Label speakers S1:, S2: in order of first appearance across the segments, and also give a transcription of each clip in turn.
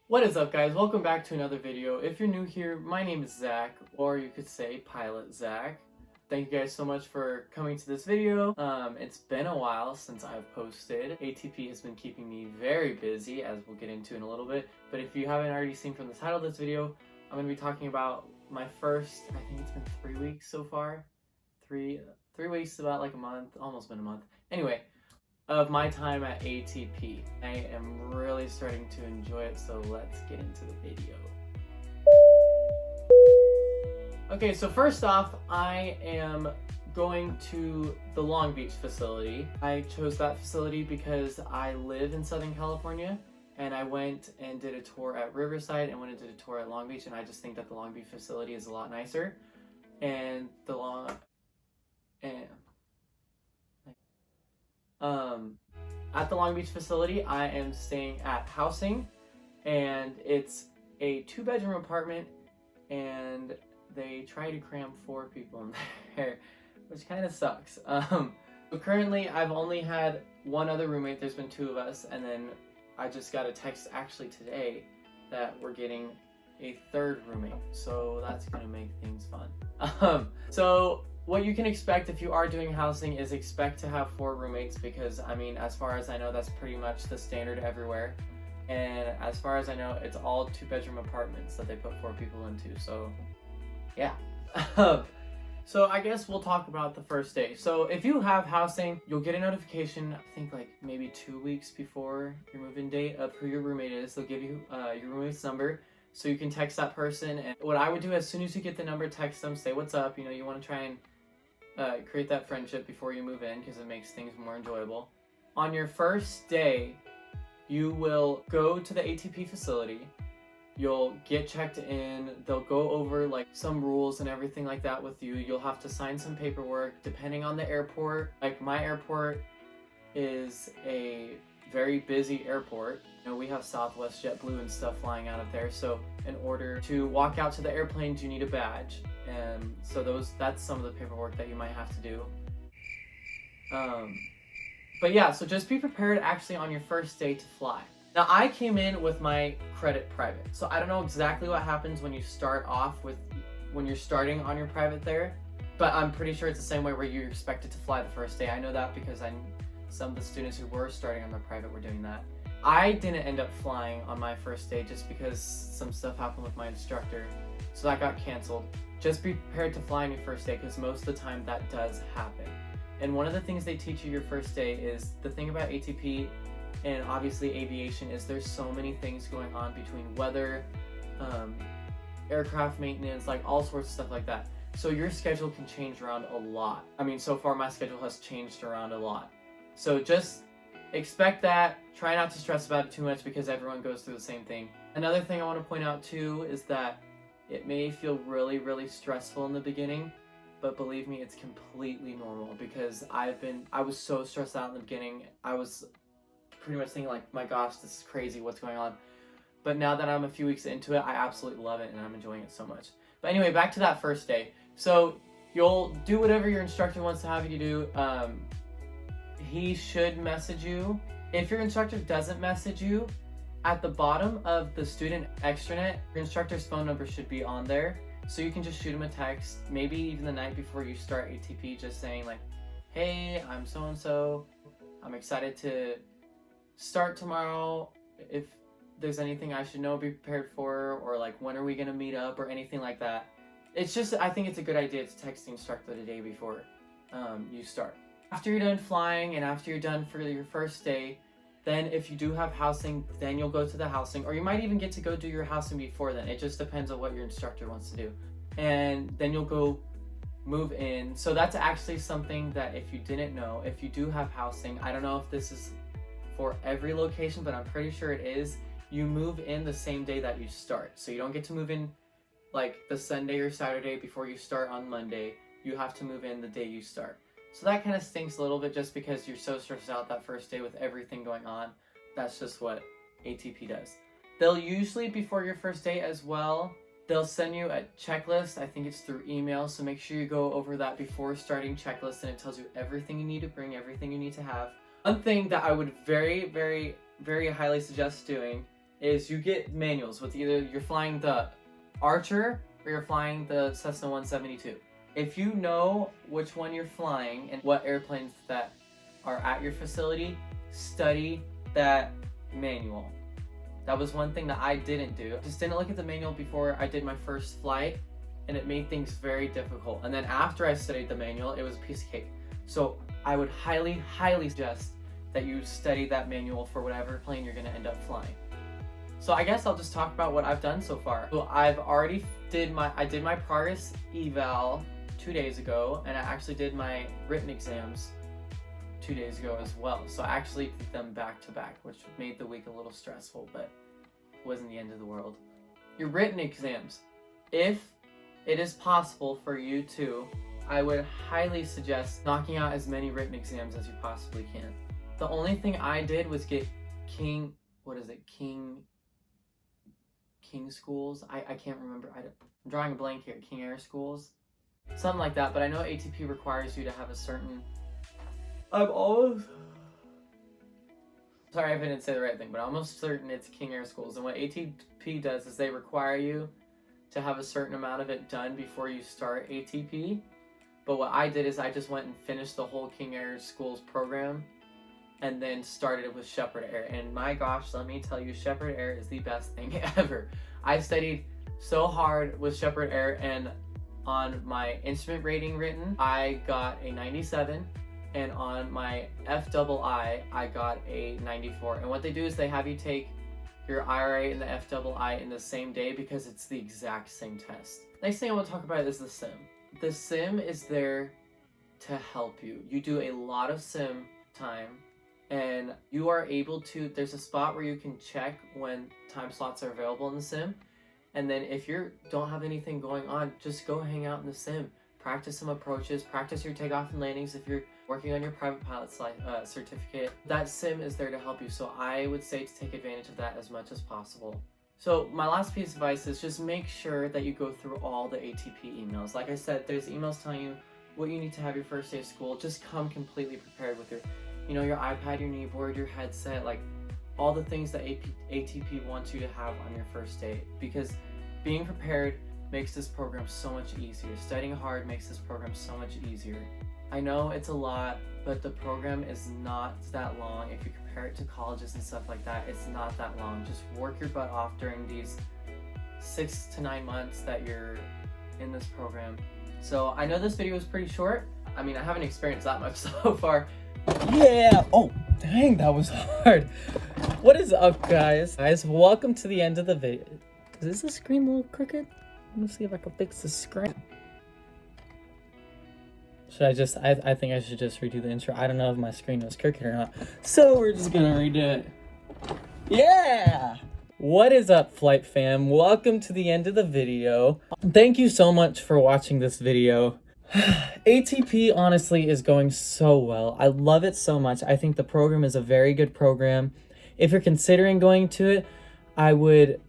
S1: What is up, guys? Welcome back to another video. If you're new here, my name is Zach, or you could say Pilot Zach. Thank you guys so much for coming to this video. It's been a while since I've posted. ATP has been keeping me very busy, as we'll get into in a little bit. But if you haven't already seen from the title of this video, I'm going to be talking about my first, I think it's been 3 weeks so far. Three weeks, about like a month, almost been a month. Anyway, of my time at ATP. I am really starting to enjoy it, so let's get into the video. Okay, so first off, I am going to the Long Beach facility. I chose that facility because I live in Southern California, and I went and did a tour at Riverside and went and did a tour at Long Beach, and I just think that the Long Beach facility is a lot nicer. And at the Long Beach facility, I am staying at housing, and it's a 2-bedroom apartment, and they try to cram 4 people in there, which kind of sucks. So currently, I've only had one other roommate. There's been 2 of us, and then I just got a text actually today that we're getting a 3rd roommate, so that's gonna make things fun. So what you can expect if you are doing housing is expect to have 4 roommates, because I mean, as far as I know, that's pretty much the standard everywhere. And as far as I know, it's all 2-bedroom apartments that they put 4 people into, so yeah. So I guess we'll talk about the first day. So if you have housing, you'll get a notification, I think like maybe 2 weeks before your move-in date, of who your roommate is. They'll give you your roommate's number, so you can text that person. And what I would do, as soon as you get the number, text them, say what's up. You know, you want to try and create that friendship before you move in, because it makes things more enjoyable. On your first day, you will go to the ATP facility. You'll get checked in. They'll go over like some rules and everything like that with you. You'll have to sign some paperwork depending on the airport. Like, my airport is a very busy airport. You know, we have Southwest, JetBlue and stuff flying out of there. So in order to walk out to the airplanes, you need a badge. And so that's some of the paperwork that you might have to do. But yeah, so just be prepared actually on your first day to fly. Now, I came in with my credit private, so I don't know exactly what happens when you start off when you're starting on your private there, but I'm pretty sure it's the same way where you're expected to fly the first day. I know that because some of the students who were starting on their private were doing that. I didn't end up flying on my first day just because some stuff happened with my instructor, so that got canceled. Just be prepared to fly on your first day, because most of the time that does happen. And one of the things they teach you your first day is, the thing about ATP and obviously aviation is there's so many things going on between weather, aircraft maintenance, like all sorts of stuff like that. So your schedule can change around a lot. I mean, so far my schedule has changed around a lot. So just expect that. Try not to stress about it too much, because everyone goes through the same thing. Another thing I want to point out too is that it may feel really, really stressful in the beginning, but believe me, it's completely normal, because I was so stressed out in the beginning. I was pretty much thinking like, my gosh, this is crazy, what's going on? But now that I'm a few weeks into it, I absolutely love it and I'm enjoying it so much. But anyway, back to that first day. So you'll do whatever your instructor wants to have you do. He should message you. If your instructor doesn't message you, at the bottom of the student extranet, your instructor's phone number should be on there. So you can just shoot him a text, maybe even the night before you start ATP, just saying like, hey, I'm so-and-so. I'm excited to start tomorrow. If there's anything I should know, be prepared for, or like, when are we gonna meet up, or anything like that. It's just, I think it's a good idea to text the instructor the day before you start. After you're done flying and after you're done for your first day, then if you do have housing, then you'll go to the housing, or you might even get to go do your housing before then. It just depends on what your instructor wants to do. And then you'll go move in. So that's actually something that, if you didn't know, if you do have housing, I don't know if this is for every location, but I'm pretty sure it is, you move in the same day that you start. So you don't get to move in like the Sunday or Saturday before you start on Monday. You have to move in the day you start. So that kind of stinks a little bit, just because you're so stressed out that first day with everything going on. That's just what ATP does. They'll usually, before your first day as well, they'll send you a checklist. I think it's through email, so make sure you go over that before starting checklist, and it tells you everything you need to bring, everything you need to have. One thing that I would very, very, very highly suggest doing is you get manuals with either you're flying the Archer or you're flying the Cessna 172. If you know which one you're flying and what airplanes that are at your facility, study that manual. That was one thing that I didn't do. Just didn't look at the manual before I did my first flight, and it made things very difficult. And then after I studied the manual, it was a piece of cake. So I would highly, highly suggest that you study that manual for whatever plane you're gonna end up flying. So I guess I'll just talk about what I've done so far. So I've already did my progress eval 2 days ago, and I actually did my written exams 2 days ago as well. So I actually did them back to back, which made the week a little stressful, but it wasn't the end of the world. Your written exams, if it is possible for you to, I would highly suggest knocking out as many written exams as you possibly can. The only thing I did was get King schools. I can't remember. I'm drawing a blank here. King Air schools, something like that. But I know ATP requires you to have a certain. Sorry if I didn't say the right thing, but I'm almost certain it's King Air schools. And what ATP does is they require you to have a certain amount of it done before you start ATP. But what I did is I just went and finished the whole King Air schools program and then started with Shepherd Air. And my gosh, let me tell you, Shepherd Air is the best thing ever. I studied so hard with Shepherd Air, and on my instrument rating written, I got a 97. And on my FII, I got a 94. And what they do is they have you take your IRA and the FII in the same day because it's the exact same test. Next thing I want to talk about is the sim. The sim is there to help you. You do a lot of sim time, and you are able to, there's a spot where you can check when time slots are available in the sim. And then if you don't have anything going on, just go hang out in the sim. Practice some approaches, practice your takeoff and landings if you're working on your private pilot certificate. That sim is there to help you, so I would say to take advantage of that as much as possible. So my last piece of advice is just make sure that you go through all the ATP emails. Like I said, there's emails telling you what you need to have your first day of school. Just come completely prepared with your iPad, your kneeboard, your headset, like all the things that ATP wants you to have on your first day, because being prepared makes this program so much easier. Studying hard makes this program so much easier. I know it's a lot, but the program is not that long. If you compare it to colleges and stuff like that, it's not that long. Just work your butt off during these 6 to 9 months that you're in this program. So I know this video is pretty short. I mean, I haven't experienced that much so far. Yeah! Oh, dang, that was hard. What is up, guys? Welcome to the end of the video. Is the screen a little crooked? Let me see if I can fix the screen. Should I just, I think I should just redo the intro. I don't know if my screen was crooked or not. So we're just gonna redo it. Yeah! What is up, Flight Fam? Welcome to the end of the video. Thank you so much for watching this video. ATP honestly is going so well. I love it so much. I think the program is a very good program. If you're considering going to it, I would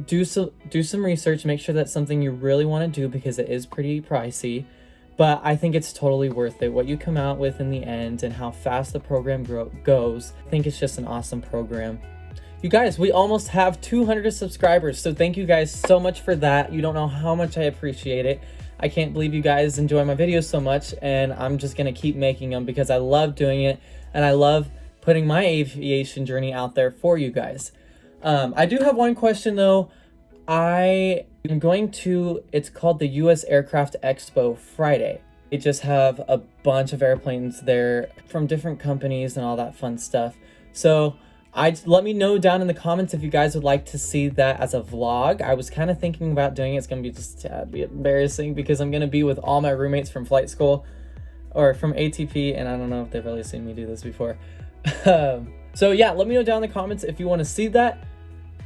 S1: do some research, make sure that's something you really want to do because it is pretty pricey. But I think it's totally worth it. What you come out with in the end and how fast the program goes, I think it's just an awesome program. You guys, we almost have 200 subscribers, so thank you guys so much for that. You don't know how much I appreciate it. I can't believe you guys enjoy my videos so much, and I'm just going to keep making them because I love doing it, and I love putting my aviation journey out there for you guys. I do have one question, though. I am going to, it's called the U.S. Aircraft Expo Friday. They just have a bunch of airplanes there from different companies and all that fun stuff. So let me know down in the comments if you guys would like to see that as a vlog. I was kind of thinking about doing it. It's going to be just a bit embarrassing because I'm going to be with all my roommates from flight school or from ATP, and I don't know if they've really seen me do this before. So yeah, let me know down in the comments if you want to see that.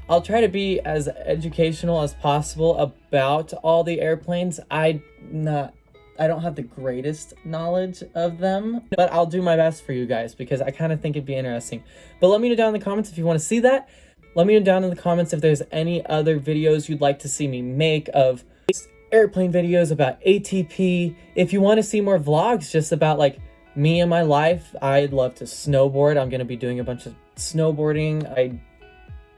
S1: I'll try to be as educational as possible about all the airplanes. I don't have the greatest knowledge of them, but I'll do my best for you guys because I kind of think it'd be interesting. But let me know down in the comments if you want to see that. Let me know down in the comments if there's any other videos you'd like to see me make of airplane videos about ATP. If you want to see more vlogs just about like me and my life, I'd love to snowboard. I'm going to be doing a bunch of snowboarding. I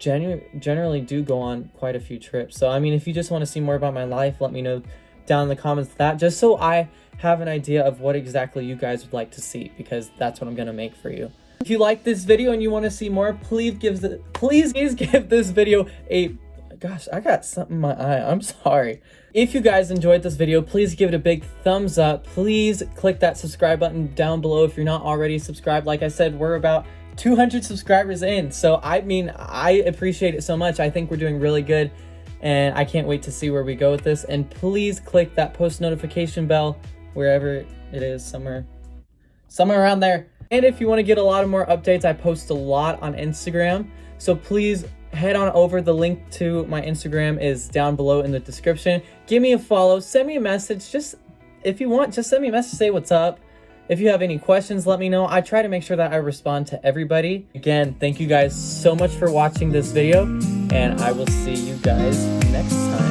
S1: generally do go on quite a few trips. So I mean, if you just want to see more about my life, let me know down in the comments that, just so I have an idea of what exactly you guys would like to see, because that's what I'm gonna make for you. If you like this video and you want to see more, please give this video a, gosh, I got something in my eye, I'm sorry. If you guys enjoyed this video, please give it a big thumbs up. Please click that subscribe button down below if you're not already subscribed. Like I said, we're about 200 subscribers in, so I mean, I appreciate it so much. I think we're doing really good, and I can't wait to see where we go with this. And please click that post notification bell wherever it is, somewhere around there. And if you want to get a lot of more updates, I post a lot on Instagram, so please head on over. The link to my Instagram is down below in the description. Give me a follow, send me a message, just if you want, just send me a message, say what's up. If you have any questions, let me know. I try to make sure that I respond to everybody. Again, thank you guys so much for watching this video, and I will see you guys next time.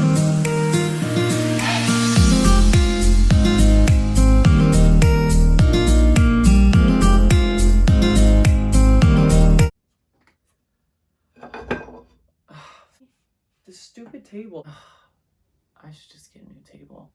S1: This stupid table. I should just get a new table.